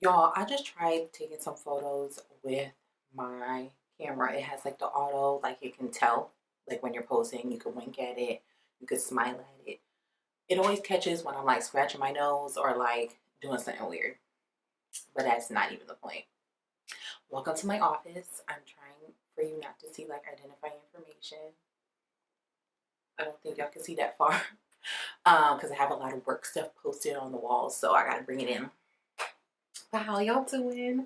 Y'all, I just tried taking some photos with my camera. It has like the auto, like you can tell, like when you're posing, you can wink at it, you could smile at it. It always catches when I'm like scratching my nose or like doing something weird, but that's not even the point. Welcome to my office. I'm trying for you not to see like identifying information. I don't think y'all can see that far because I have a lot of work stuff posted on the walls, so I gotta bring it in. But how y'all doing?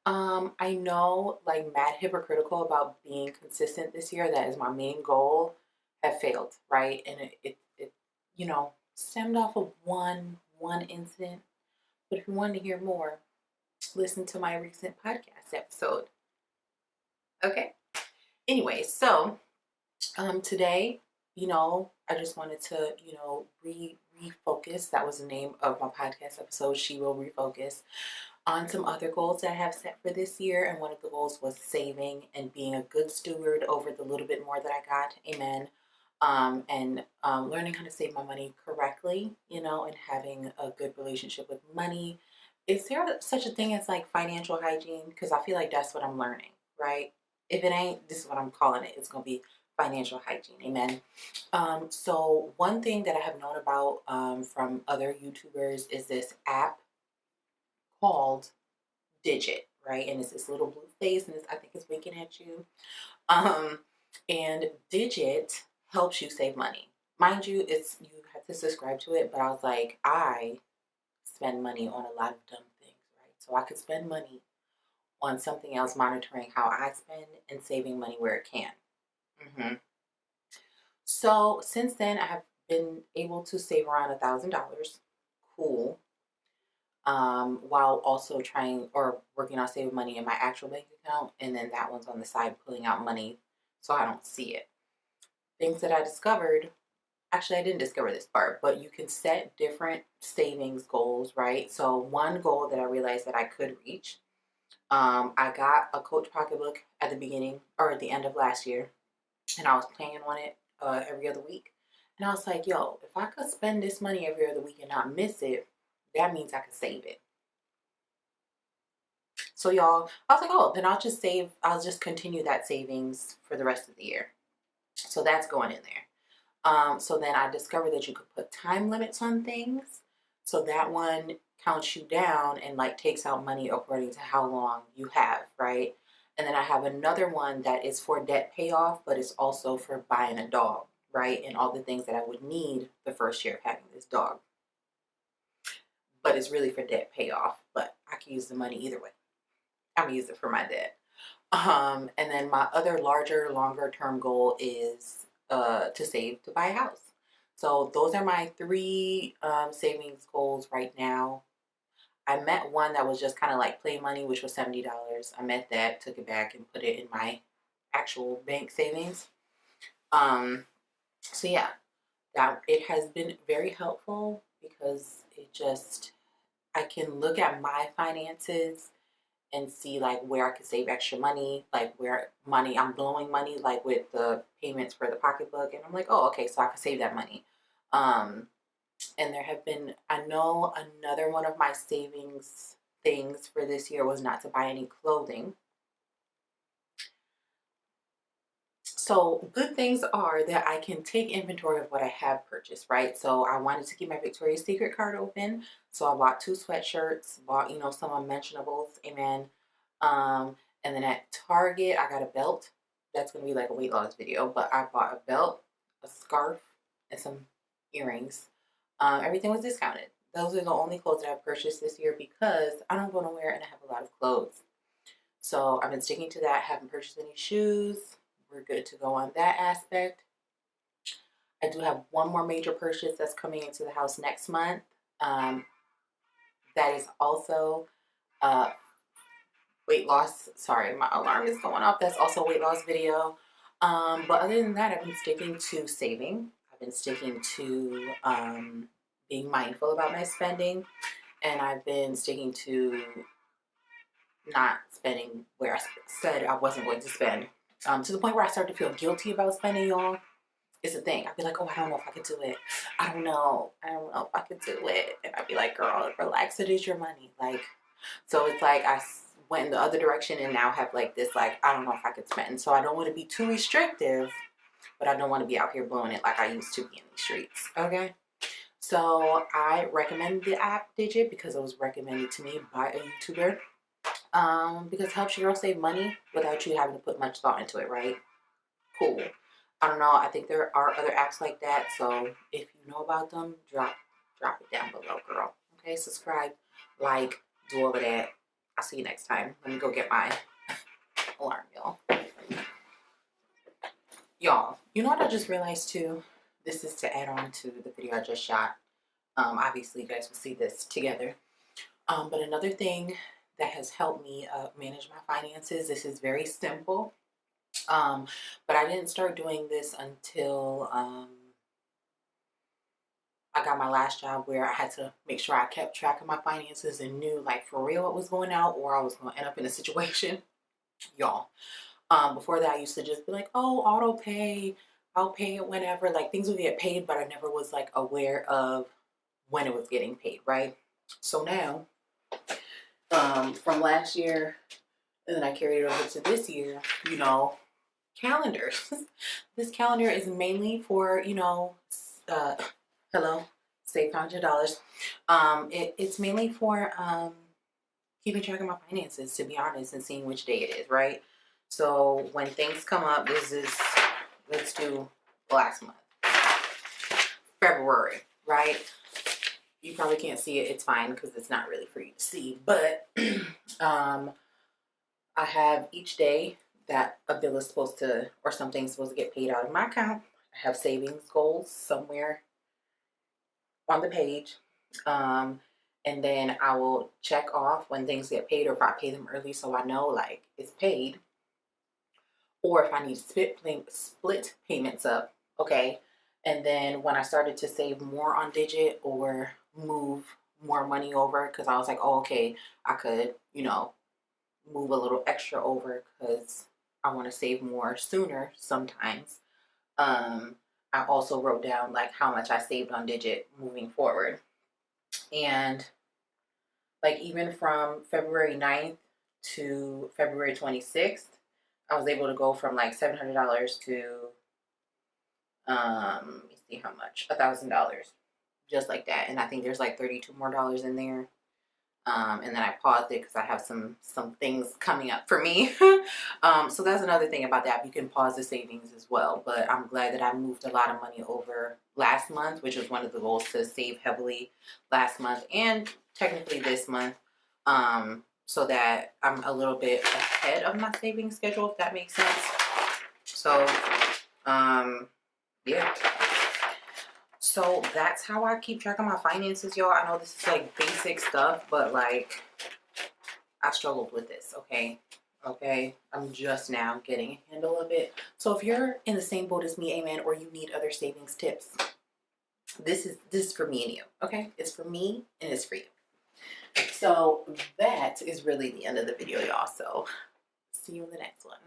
I know like mad hypocritical about being consistent this year. That is my main goal. Have failed, right? And it stemmed off of one incident. But if you want to hear more, listen to my recent podcast episode. Okay. Anyway, so today, I just wanted to, refocus. That was the name of my podcast episode. She will refocus on some other goals that I have set for this year. And one of the goals was saving and being a good steward over the little bit more that I got. Amen. And learning how to save my money correctly, and having a good relationship with money. Is there such a thing as like financial hygiene? Because I feel like that's what I'm learning, right? If it ain't, this is what I'm calling it. It's going to be financial hygiene. Amen. So, one thing that I have known about from other YouTubers is this app called Digit, right? And it's this little blue face, and I think it's winking at you. Um, and Digit helps you save money. Mind you, it's you have to subscribe to it, but I was like, I spend money on a lot of dumb things, right? So I could spend money on something else, monitoring how I spend and saving money where it can. hmm So since then, I have been able to save around $1,000. Cool. While also trying or working on saving money in my actual bank account, and then that one's on the side pulling out money so I don't see it. Things that I discovered, actually, I didn't discover this part, but you can set different savings goals, right? So, one goal that I realized that I could reach, I got a Coach pocketbook at the beginning or at the end of last year, and I was playing on it every other week. And I was like, yo, if I could spend this money every other week and not miss it, that means I could save it. So y'all, I was like, oh, then I'll just continue that savings for the rest of the year. So that's going in there. So then I discovered that you could put time limits on things. So that one counts you down and like takes out money according to how long you have, right? And then I have another one that is for debt payoff, but it's also for buying a dog, right? And all the things that I would need the first year of having this dog. But it's really for debt payoff, but I can use the money either way. I'm gonna use it for my debt. And then my other larger, longer term goal is to save to buy a house. So those are my three savings goals right now. I met one that was just kind of like play money, which was $70. I met that, took it back, and put it in my actual bank savings. Um, so yeah, that it has been very helpful because I can look at my finances and see like where I could save extra money, like where money I'm blowing money, like with the payments for the pocketbook, and I'm like, oh, okay, so I could save that money. Um, and there have been, I know another one of my savings things for this year was not to buy any clothing. So good things are that I can take inventory of what I have purchased, right? So I wanted to keep my Victoria's Secret card open. So I bought two sweatshirts, bought, some unmentionables, amen. Um, and then at Target, I got a belt. That's gonna be like a weight loss video, but I bought a belt, a scarf, and some earrings. Everything was discounted. Those are the only clothes that I've purchased this year because I don't go nowhere and I have a lot of clothes. So I've been sticking to that. Haven't purchased any shoes. We're good to go on that aspect. I do have one more major purchase that's coming into the house next month. Um, that is also uh, weight loss. Sorry, my alarm is going off. That's also a weight loss video. But other than that, I've been sticking to saving. I've been sticking to being mindful about my spending. And I've been sticking to not spending where I said I wasn't going to spend. To the point where I start to feel guilty about spending, y'all. It's a thing. I'd be like, oh, I don't know if I could do it. I don't know. I don't know if I could do it. And I'd be like, girl, relax. It is your money. Like, So it's like went in the other direction and now have like this, like, I don't know if I could spend. So I don't want to be too restrictive, but I don't want to be out here blowing it like I used to be in these streets. Okay. So I recommend the app Digit because it was recommended to me by a YouTuber. Because it helps your girl save money without you having to put much thought into it, right? Cool. I don't know. I think there are other apps like that. So if you know about them, drop it down below, girl. Okay, subscribe, like, do all of that. I'll see you next time. Let me go get my alarm bell. Y'all, you know what I just realized too? This is to add on to the video I just shot. Obviously, you guys will see this together. But another thing that has helped me manage my finances, this is very simple. But I didn't start doing this until I got my last job, where I had to make sure I kept track of my finances and knew, like, for real what was going out, or I was going to end up in a situation. Y'all, before that I used to just be like, oh, auto pay, I'll pay it whenever, like things would get paid, but I never was like aware of when it was getting paid, right? So now, from last year, and then I carried it over to this year, you know, calendars. This calendar is mainly for, you know, hello, save $100. It's mainly for keeping track of my finances, to be honest, and seeing which day it is, right? So when things come up, let's do last month, February, right? You probably can't see it. It's fine because it's not really for you to see. But I have each day that a bill is supposed to, or something's supposed to get paid out of my account. I have savings goals somewhere on the page. And then I will check off when things get paid, or if I pay them early, so I know like it's paid. Or if I need to split payments up, okay? And then when I started to save more on Digit or move more money over, because I was like, oh, okay, I could, you know, move a little extra over because I want to save more sooner sometimes. I also wrote down like how much I saved on Digit moving forward. And like even from February 9th to February 26th, I was able to go from like $700 to let me see how much, $1,000, just like that. And I think there's like $32 more in there. And then I paused it because I have some things coming up for me. So that's another thing about that. You can pause the savings as well. But I'm glad that I moved a lot of money over last month, which was one of the goals, to save heavily last month and technically this month. So that I'm a little bit ahead of my saving schedule, if that makes sense. So, yeah. So that's how I keep track of my finances, y'all. I know this is like basic stuff, but like I struggled with this, okay? Okay, I'm just now getting a handle of it. So if you're in the same boat as me, amen, or you need other savings tips, this is for me and you, okay? It's for me and it's for you. So that is really the end of the video, y'all. So see you in the next one.